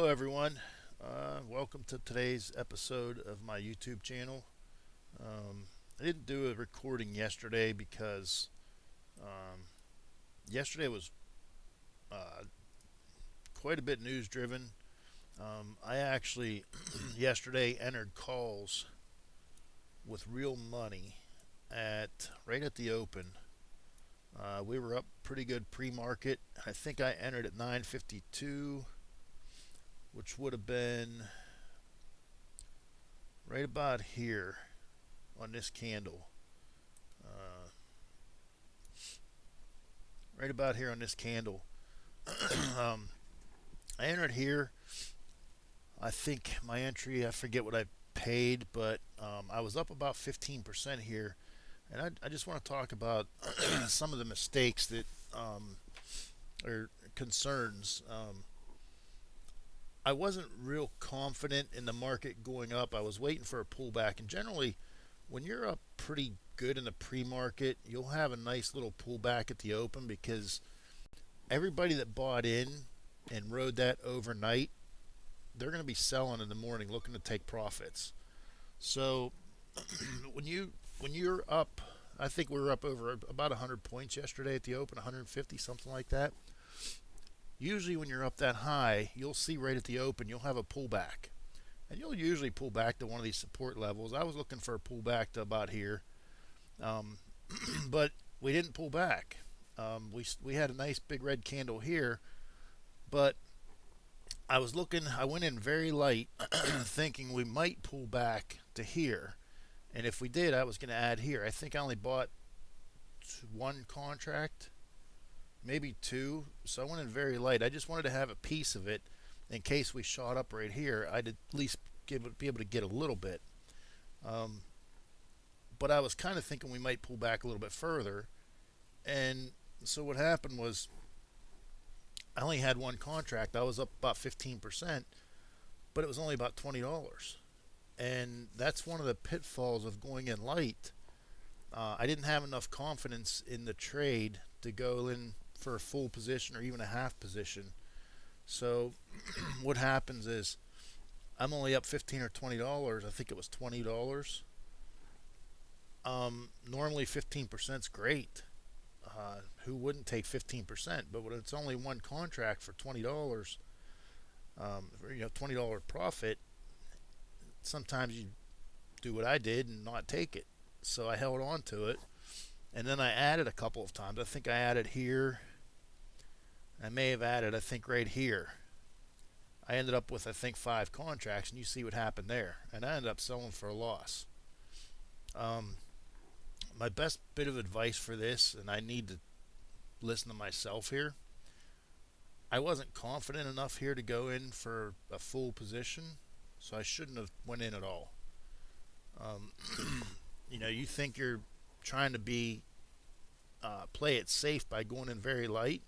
Hello, everyone. Welcome to today's episode of my YouTube channel. I didn't do a recording yesterday because um, yesterday was uh, quite a bit news driven. I actually yesterday entered calls with real money at right at the open. We were up pretty good pre-market. I think I entered at 952, which would have been right about here on this candle. Uh, right about here on this candle. um, I entered here. I think my entry, I forget what I paid, but I was up about 15% here. And I just want to talk about some of the mistakes that or concerns. I wasn't real confident in the market going up. I was waiting for a pullback. And generally, when you're up pretty good in the pre-market, you'll have a nice little pullback at the open because everybody that bought in and rode that overnight, they're going to be selling in the morning looking to take profits. So when you're up, I think we were up over about 100 points yesterday at the open, 150, something like that. Usually when you're up that high, you'll see right at the open, you'll have a pullback. And you'll usually pull back to one of these support levels. I was looking for a pullback to about here, um, but we didn't pull back. We had a nice big red candle here, but I went in very light, thinking we might pull back to here. And if we did, I was going to add here. I think I only bought one contract, maybe two. So I went in very light. I just wanted to have a piece of it in case we shot up right here. I'd at least be able to get a little bit. Um, but I was kind of thinking we might pull back a little bit further. And so what happened was I only had one contract. I was up about 15%, but it was only about $20. And that's one of the pitfalls of going in light. I didn't have enough confidence in the trade to go in for a full position or even a half position. So what happens is I'm only up 15 or $20. I think it was $20. Normally 15% is great. Who wouldn't take 15%? But when it's only one contract for $20, $20 profit, sometimes you do what I did and not take it. So I held on to it, and then I added a couple of times. I think I added here. I may have added, I think, right here. I ended up with, I think, 5 contracts, and you see what happened there. And I ended up selling for a loss. Um, my best bit of advice for this, and I need to listen to myself here, I wasn't confident enough here to go in for a full position, so I shouldn't have went in at all. Um, you think you're trying to play it safe by going in very light,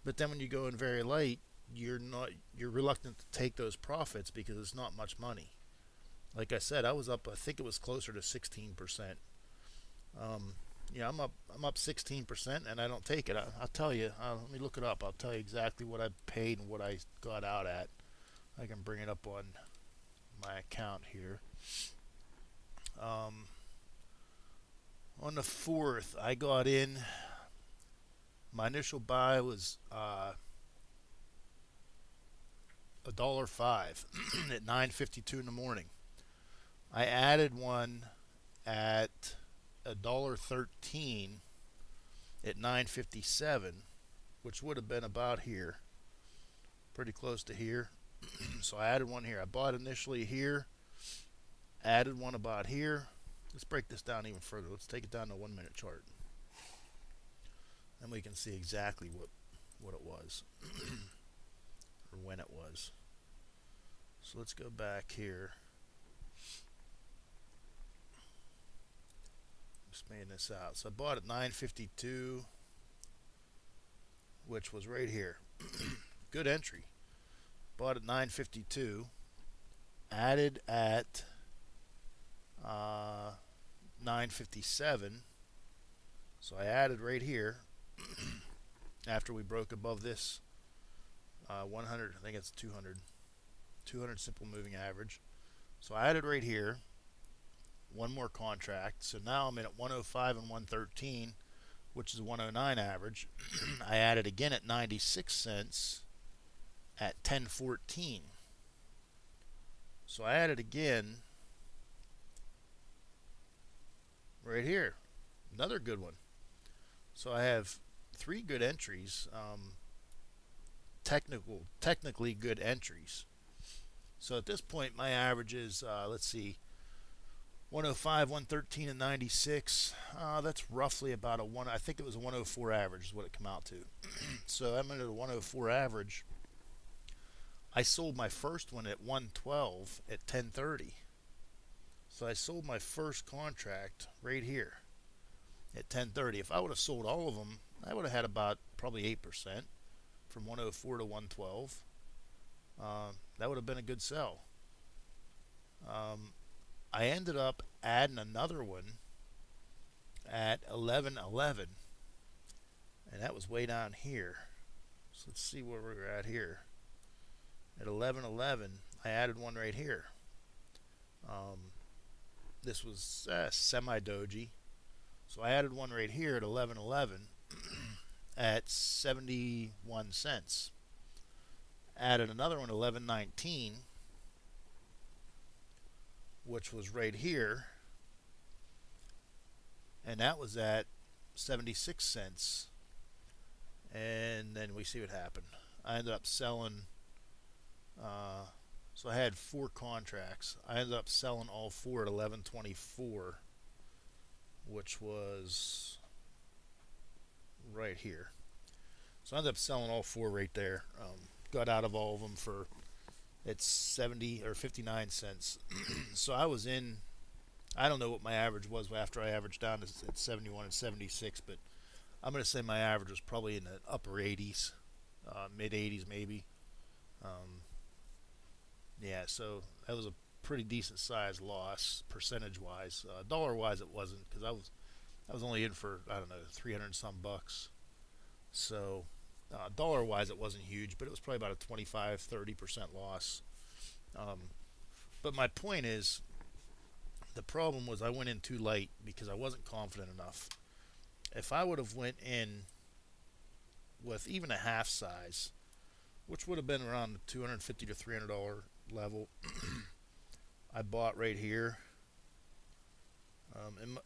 but then when you go in very light, you're reluctant to take those profits because it's not much money. Like I said, I was up. I think it was closer to 16%. I'm up 16%, and I don't take it. I'll tell you. Let me look it up. I'll tell you exactly what I paid and what I got out at. I can bring it up on my account here. Um, on the 4th, I got in. My initial buy was $1.05 at 9:52 in the morning. I added one at $1.13 at 9:57, which would have been about here, pretty close to here. So I added one here. I bought initially here, added one about here. Let's break this down even further. Let's take it down to a 1-minute chart, and we can see exactly what it was or when it was. So let's go back here. Expand this out. So I bought at 9:52, which was right here. Good entry. Bought at 9:52. Added at 9:57. So I added right here after we broke above this 100, I think it's 200 simple moving average. So I added right here one more contract. So now I'm in at 105 and 113, which is 109 average. I added again at 96 cents at 1014. So I added again right here. Another good one. So I have 3 good entries, technically good entries. So at this point, my average is, let's see, 105, 113, and 96. That's roughly about a one. I think it was a 104 average is what it come out to. So I'm at a 104 average. I sold my first one at 112 at 1030. So I sold my first contract right here at 1030. If I would have sold all of them, I would have had about probably 8% from 104 to 112. That would have been a good sell. I ended up adding another one at 1111, and that was way down here. So let's see where we're at here. At 1111, I added one right here. This was semi-doji. So I added one right here at 1111 at 71 cents. Added another one at 1119, which was right here, and that was at 76 cents. And then we see what happened. I ended up selling, so I had 4 contracts. I ended up selling all 4 at 1124, which was right here. So I ended up selling all 4 right there. Got out of all of them for it's 70 or 59 cents. So I was in, I don't know what my average was after I averaged down at 71 and 76, but I'm going to say my average was probably in the upper 80s, mid 80s maybe. Yeah, so that was a pretty decent size loss percentage wise. Dollar wise it wasn't, because I was only in for, I don't know, 300 some bucks. So dollar wise it wasn't huge, but it was probably about a 25-30% loss. But my point is, the problem was I went in too late because I wasn't confident enough. If I would have went in with even a half size, which would have been around the $250 to $300 level, I bought right here.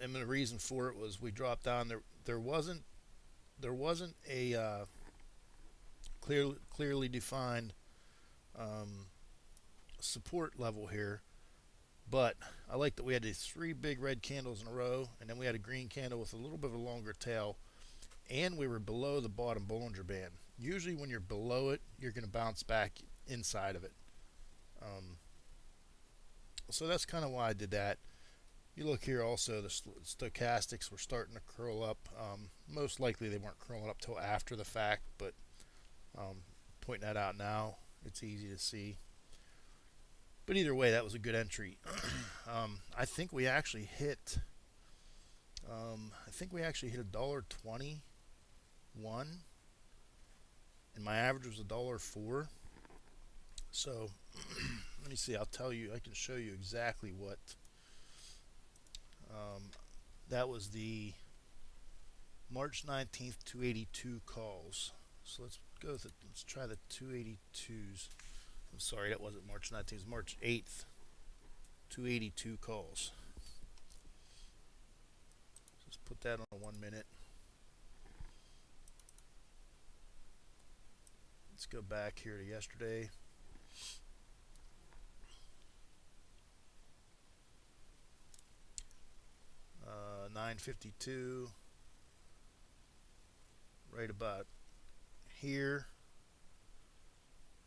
And the reason for it was we dropped down. There wasn't a clearly defined support level here, but I like that we had these 3 big red candles in a row, and then we had a green candle with a little bit of a longer tail, and we were below the bottom Bollinger Band. Usually when you're below it, you're going to bounce back inside of it. So that's kind of why I did that. You look here also, the stochastics were starting to curl up. Most likely they weren't curling up till after the fact, but pointing that out now, it's easy to see. But either way, that was a good entry. I think we actually hit $1.21, and my average was $1.04. So let me see, I'll tell you, I can show you exactly what that was. The March 19th 282 calls. So let's go with it. Let's try the 282s. I'm sorry, that wasn't March 19th, it was March 8th 282 calls. Let's put that on a 1 minute. Let's go back here to yesterday. $9.52, right about here.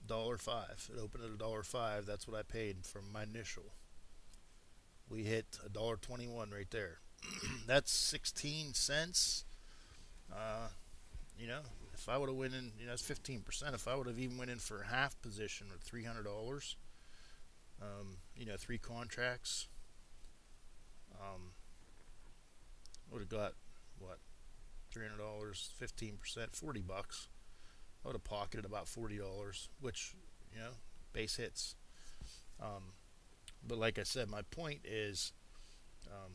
$1.05. It opened at $1.05. That's what I paid from my initial. We hit $1.21 right there. That's 16 cents. If I would have went in, that's 15%. If I would have even went in for half position with $300, 3 contracts, would have got what, $300, 15%, $40. I would have pocketed about $40, which, you know, base hits. Um, but like I said, my point is, um,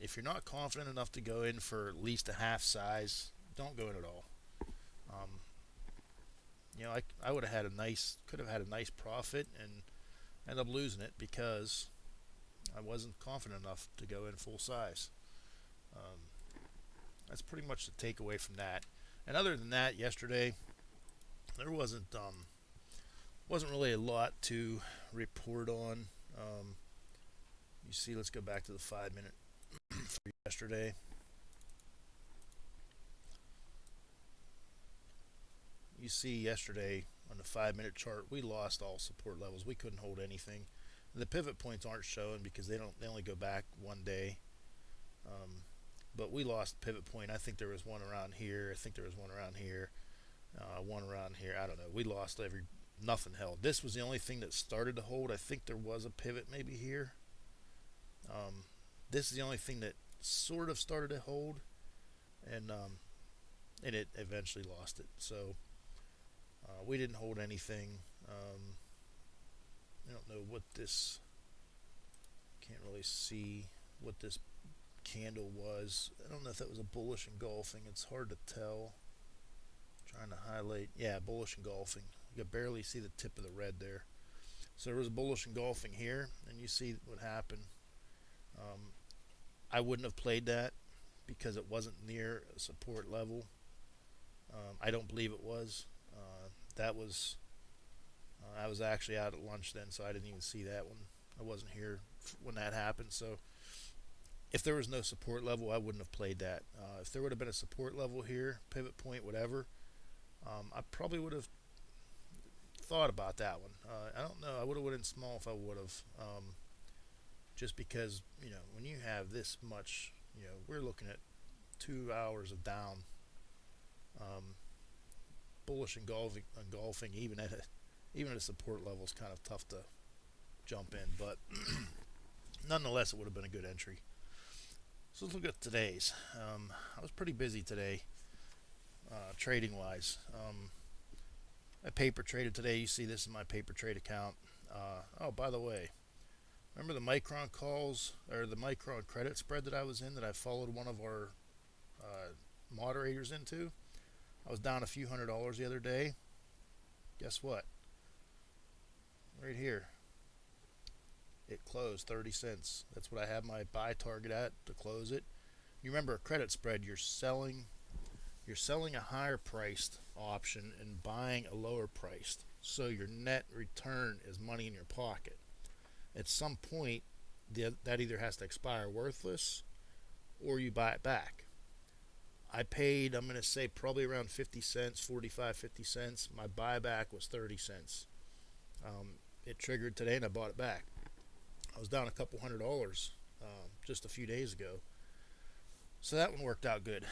if you're not confident enough to go in for at least a half size, don't go in at all. Um, I would have had could have had a nice profit and end up losing it because I wasn't confident enough to go in full size. Um, that's pretty much the takeaway from that. And other than that, yesterday there wasn't really a lot to report on. You see, let's go back to the 5 minute for yesterday. You see, yesterday on the 5 minute chart, we lost all support levels. We couldn't hold anything. And the pivot points aren't showing because they only go back one day. Um, but we lost pivot point. I think there was one around here. I think there was one around here. One around here. I don't know. We lost nothing held. This was the only thing that started to hold. I think there was a pivot maybe here. This is the only thing that sort of started to hold, and it eventually lost it. So we didn't hold anything. I don't know what this. Can't really see what this candle was. I don't know if that was a bullish engulfing. It's hard to tell. Trying to highlight. Yeah, bullish engulfing. You can barely see the tip of the red there. So there was a bullish engulfing here, and you see what happened. I wouldn't have played that because it wasn't near a support level. I don't believe it was. That was I was actually out at lunch then, so I didn't even see that one. I wasn't here when that happened. So if there was no support level, I wouldn't have played that. If there would have been a support level here, pivot point, whatever, I probably would have thought about that one. I don't know. I would have went in small if I would have. Just because, when you have this much, we're looking at 2 hours of down. Bullish engulfing even at a support level is kind of tough to jump in, but nonetheless, it would have been a good entry. So let's look at today's. I was pretty busy today, trading wise. I paper traded today. You see this in my paper trade account. Oh, by the way, remember the Micron calls or the Micron credit spread that I was in that I followed one of our moderators into? I was down a few $100s the other day. Guess what? Right here. It closed 30 cents. That's what I have my buy target at to close it. You remember a credit spread, you're selling a higher priced option and buying a lower priced. So your net return is money in your pocket. At some point, that either has to expire worthless or you buy it back. I paid, I'm going to say probably around 50 cents, 45, 50 cents. My buyback was 30 cents. It triggered today and I bought it back. I was down a couple $100 just a few days ago. So that one worked out good.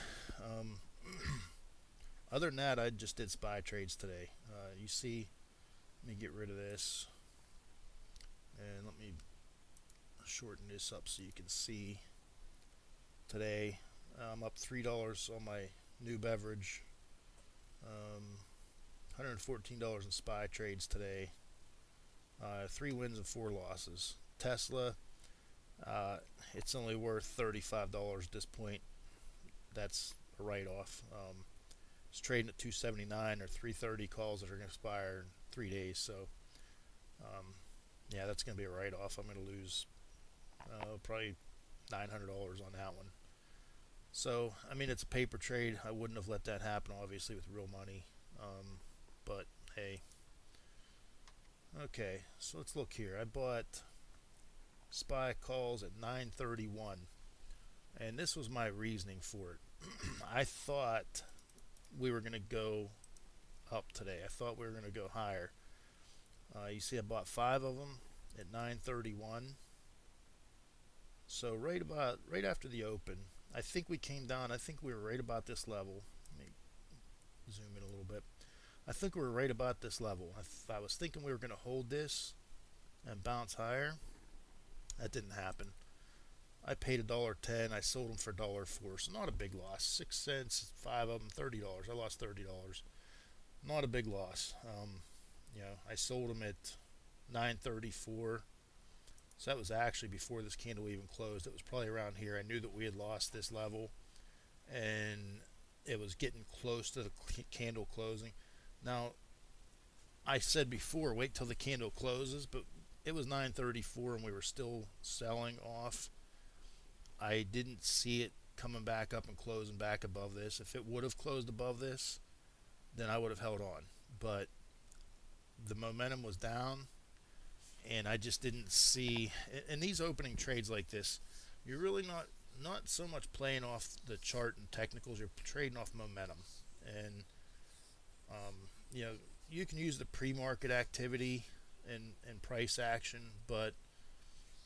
Other than that, I just did SPY trades today. You see, let me get rid of this. And let me shorten this up so you can see. Today, I'm up $3 on my new beverage. $114 in SPY trades today. 3 wins and 4 losses. Tesla, it's only worth $35 at this point. That's a write-off. It's trading at 279 or 330 calls that are going to expire in 3 days. So, yeah, that's going to be a write-off. I'm going to lose probably $900 on that one. So, I mean, it's a paper trade. I wouldn't have let that happen, obviously, with real money. But, hey. Okay, so let's look here. I bought SPY calls at 931. And this was my reasoning for it. I thought we were going to go up today. I thought we were going to go higher. You see I bought 5 of them at 931. So right after the open, I think we came down. I think we were right about this level. Let me zoom in a little bit. I think we were right about this level. I was thinking we were going to hold this and bounce higher. That didn't happen. I paid $1.10. I sold them for $1.04. So not a big loss. 6 cents, 5 of them, $30. I lost $30. not a big loss. I sold them at 934. So that was actually before this candle even closed. It was probably around here. I knew that we had lost this level, and it was getting close to the candle closing. Now, I said before, wait till the candle closes, but it was 934 and we were still selling off. I didn't see it coming back up and closing back above this. If it would have closed above this, then I would have held on. But the momentum was down, and I just didn't see. In these opening trades like this, you're really not so much playing off the chart and technicals. You're trading off momentum, and um, you know you can use the pre-market activity and price action, but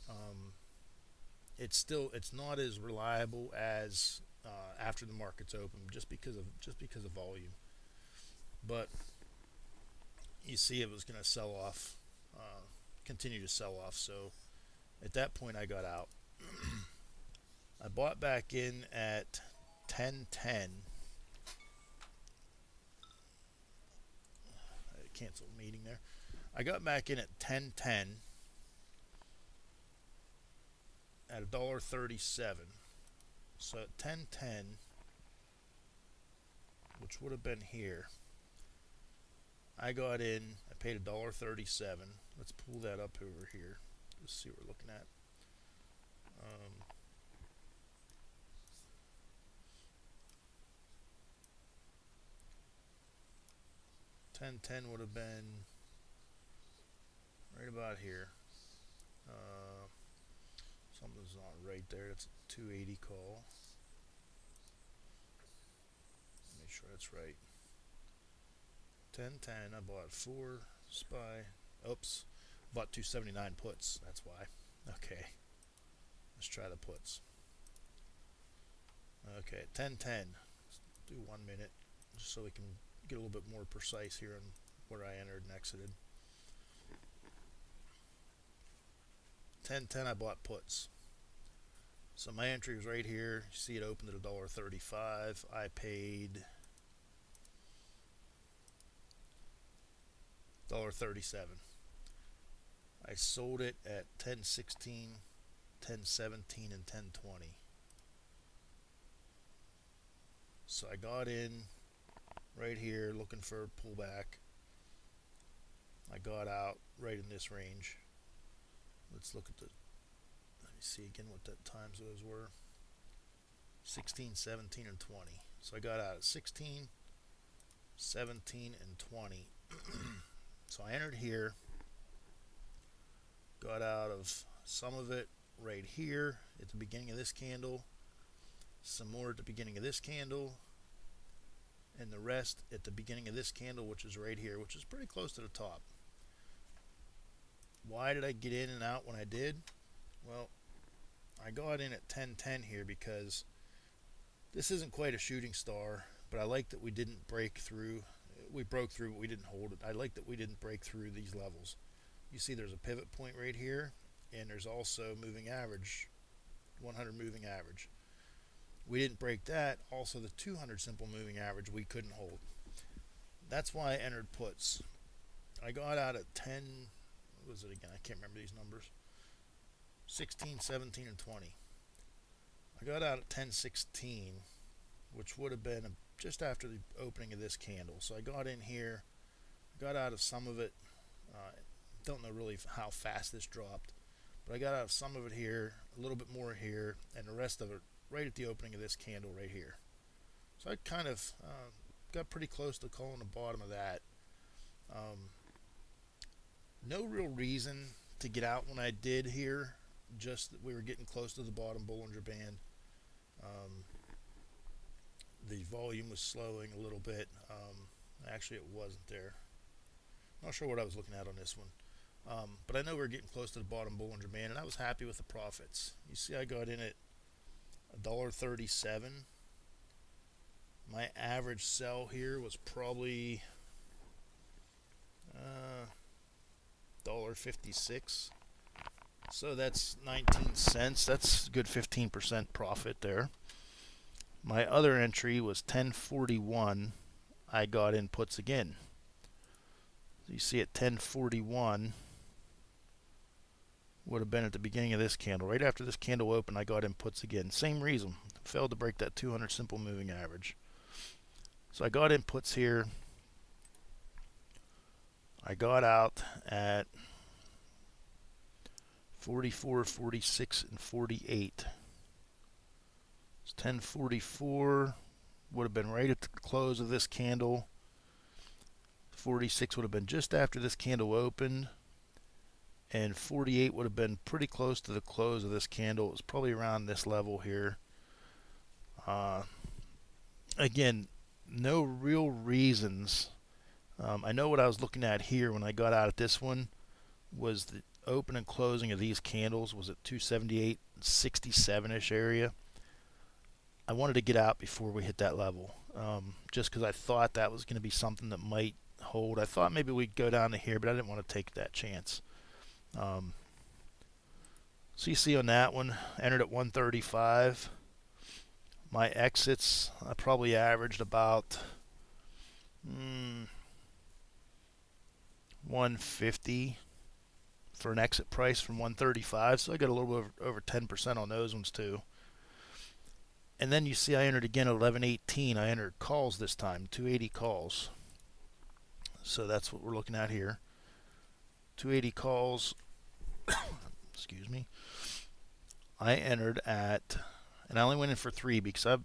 um, it's not as reliable as after the market's open, just because of volume. But you see, it was going to sell off, continue to sell off. So at that point, I got out. I bought back in at 10:10. I canceled meeting there. I got back in at 10:10 at $1.37. So at 10:10, which would have been here, I got in. I paid $1.37. Let's pull that up over here. Let's see what we're looking at. 10:10 would have been right about here. Something's not right there. It's a 280 call. Make sure that's right. 10:10. I bought 4 SPY. Oops. Bought 279 puts. That's why. Okay. Let's try the puts. Okay. 10:10. Let's do 1 minute, just so we can get a little bit more precise here on where I entered and exited. 10:10. I bought puts. So my entry was right here. You see it opened at $1.35. I paid $1.37. I sold it at 10.16, 10.17, and 10.20. So I got in right here looking for a pullback. I got out right in this range. Let's look at let me see again what that times those were. 16, 17, and 20. So I got out at 16, 17, and 20. So I entered here, got out of some of it right here at the beginning of this candle, some more at the beginning of this candle, and the rest at the beginning of this candle, which is right here, which is pretty close to the top. Why did I get in and out when I did? Well, I got in at 10:10 here because this isn't quite a shooting star, but I like that we didn't break through. We broke through, but we didn't hold it. I like that we didn't break through these levels. You see there's a pivot point right here, and there's also moving average, 100 moving average. We didn't break that. Also, the 200 simple moving average we couldn't hold. That's why I entered puts. I got out at 10, what was it again? I can't remember these numbers. 16, 17, and 20. I got out at 10.16, which would have been just after the opening of this candle. So I got in here, got out of some of it. Don't know really how fast this dropped, but I got out of some of it here, a little bit more here, and the rest of it right at the opening of this candle right here. So I kind of got pretty close to calling the bottom of that. No real reason to get out when I did here, just that we were getting close to the bottom Bollinger Band. The volume was slowing a little bit. Actually, it wasn't there. Not sure what I was looking at on this one. But I know we were getting close to the bottom Bollinger Band, and I was happy with the profits. You see I got in at $1.37. My average sell here was probably $1.56. So that's 19 cents. That's a good 15% profit there. My other entry was 1041. I got in puts again. You see at 1041 would have been at the beginning of this candle. Right after this candle opened, I got in puts again. Same reason. Failed to break that 200 simple moving average. So I got in puts here. I got out at 44, 46, and 48. It's 1044 would have been right at the close of this candle. 46 would have been just after this candle opened. And 48 would have been pretty close to the close of this candle. It was probably around this level here. Again, no real reasons. I know what I was looking at here when I got out at this one was the open and closing of these candles was at 278, 67-ish area. I wanted to get out before we hit that level, just because I thought that was going to be something that might hold. I thought maybe we'd go down to here, but I didn't want to take that chance. So you see on that one, entered at 135. My exits, I probably averaged about 150 for an exit price from 135. So I got a little bit over 10% on those ones too. And then you see I entered again at 1118. I entered calls this time, 280 calls. So that's what we're looking at here. 280 calls. Excuse me. I entered at, and I only went in for 3 because I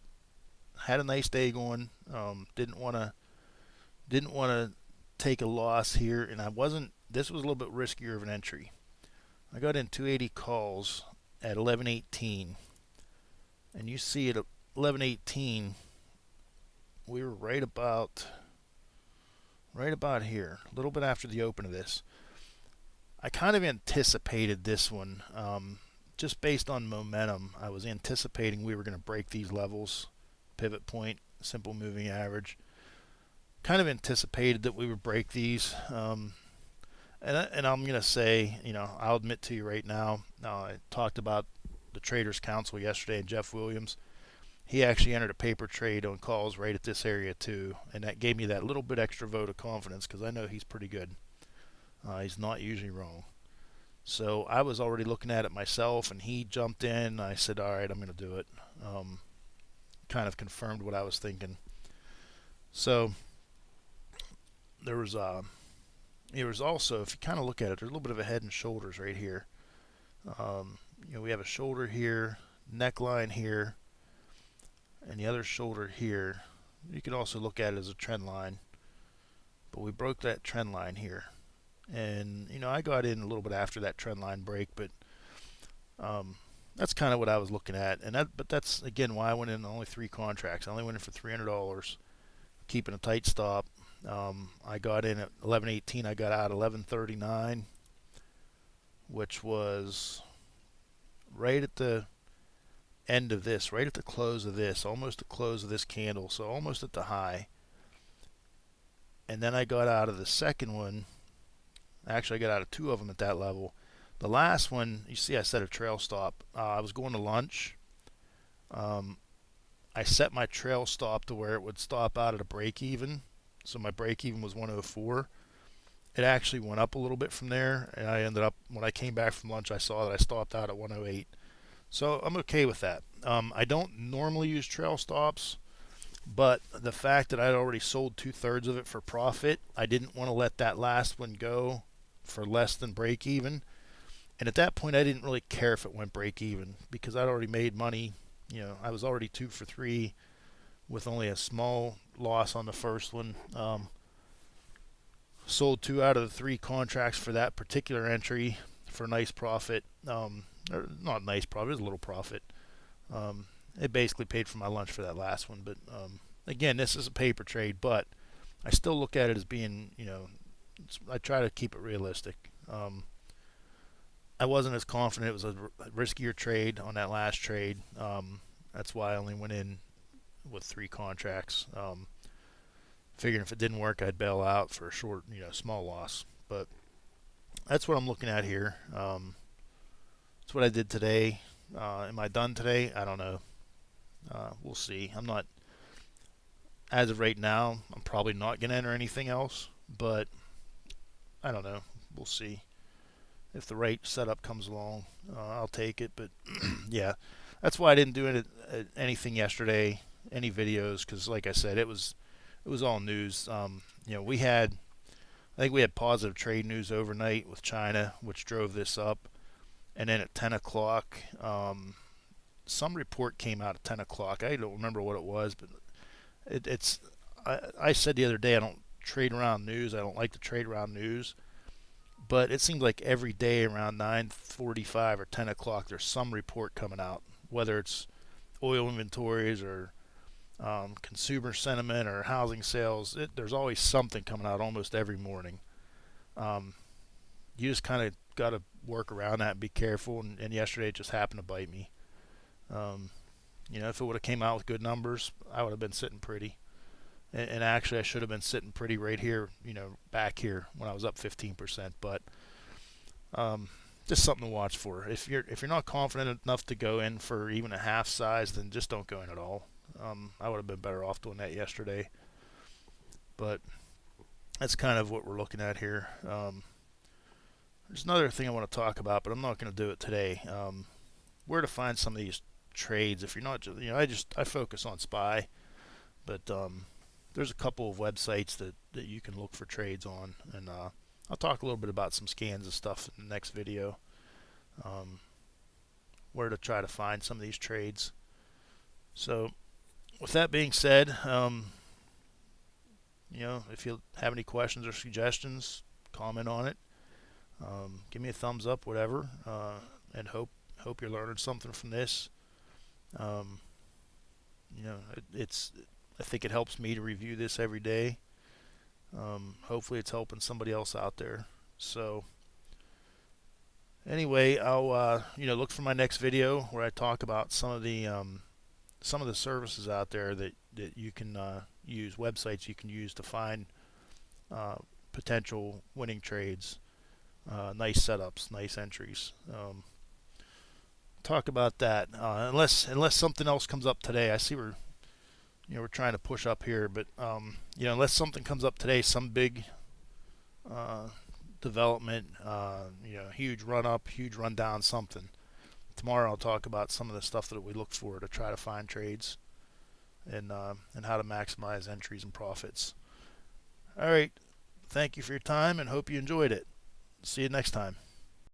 had a nice day going. Didn't want to take a loss here, and I wasn't. This was a little bit riskier of an entry. I got in 280 calls at 1118, and you see at 1118 we were right about here, a little bit after the open of this. I kind of anticipated this one, just based on momentum. I was anticipating we were going to break these levels, pivot point, simple moving average. Kind of anticipated that we would break these. And I'm going to say, I'll admit to you right now, I talked about the Traders Council yesterday and Jeff Williams. He actually entered a paper trade on calls right at this area too, and that gave me that little bit extra vote of confidence because I know he's pretty good. He's not usually wrong. So I was already looking at it myself, and he jumped in. I said, all right, I'm going to do it. Kind of confirmed what I was thinking. So there was also, if you kind of look at it, there's a little bit of a head and shoulders right here. We have a shoulder here, neckline here, and the other shoulder here. You can also look at it as a trend line, but we broke that trend line here. And I got in a little bit after that trend line break, but that's kind of what I was looking at. But that's again why I went in only 3 contracts. I only went in for $300, keeping a tight stop. I got in at 1118. I got out at 1139, which was right at the end of this, right at the close of this, almost the close of this candle, so almost at the high. And then I got out of the second one. Actually, I got out of 2 of them at that level. The last one, you see I set a trail stop. I was going to lunch. I set my trail stop to where it would stop out at a break even. So my break even was 104. It actually went up a little bit from there, and I ended up, when I came back from lunch, I saw that I stopped out at 108. So I'm okay with that. I don't normally use trail stops, but the fact that I'd already sold 2/3 of it for profit, I didn't want to let that last one go for less than break even. And at that point, I didn't really care if it went break even because I'd already made money. I was already 2 for 3 with only a small loss on the first one. Sold 2 out of the 3 contracts for that particular entry for a nice profit. Or not nice profit, it was a little profit. It basically paid for my lunch for that last one. But again, this is a paper trade, but I still look at it as being, I try to keep it realistic. I wasn't as confident. It was a riskier trade on that last trade. That's why I only went in with 3 contracts. Figuring if it didn't work, I'd bail out for a short, small loss. But that's what I'm looking at here. That's what I did today. Am I done today? I don't know. We'll see. I'm not, as of right now, I'm probably not going to enter anything else. But I don't know. We'll see if the right setup comes along. I'll take it. But yeah, that's why I didn't do anything yesterday, any videos, because like I said, it was all news. I think we had positive trade news overnight with China, which drove this up. And then at 10 o'clock, some report came out at 10 o'clock. I don't remember what it was, but it's. I said the other day I don't trade around news. I don't like to trade around news. But it seems like every day around 9:45 or 10 o'clock, there's some report coming out, whether it's oil inventories or consumer sentiment or housing sales. There's always something coming out almost every morning. Um, you just kind of got to work around that and be careful. And yesterday it just happened to bite me. Um, if it would have came out with good numbers, I would have been sitting pretty. And actually, I should have been sitting pretty right here, back here when I was up 15%. But just something to watch for. If you're not confident enough to go in for even a half size, then just don't go in at all. I would have been better off doing that yesterday. But that's kind of what we're looking at here. There's another thing I want to talk about, but I'm not going to do it today. Where to find some of these trades? If you're not, I focus on SPY, but there's a couple of websites that you can look for trades on, and I'll talk a little bit about some scans and stuff in the next video. Where to try to find some of these trades. So, with that being said, if you have any questions or suggestions, comment on it. Give me a thumbs up, whatever, and hope you're learning something from this. It's I think it helps me to review this every day. Hopefully, it's helping somebody else out there. So, anyway, I'll look for my next video where I talk about some of the services out there that you can use, websites you can use to find potential winning trades. Nice setups, nice entries. Talk about that. Unless something else comes up today. I see we're trying to push up here, but unless something comes up today, some big development, huge run up, huge run down, something. Tomorrow I'll talk about some of the stuff that we look for to try to find trades and how to maximize entries and profits. All right. Thank you for your time and hope you enjoyed it. See you next time.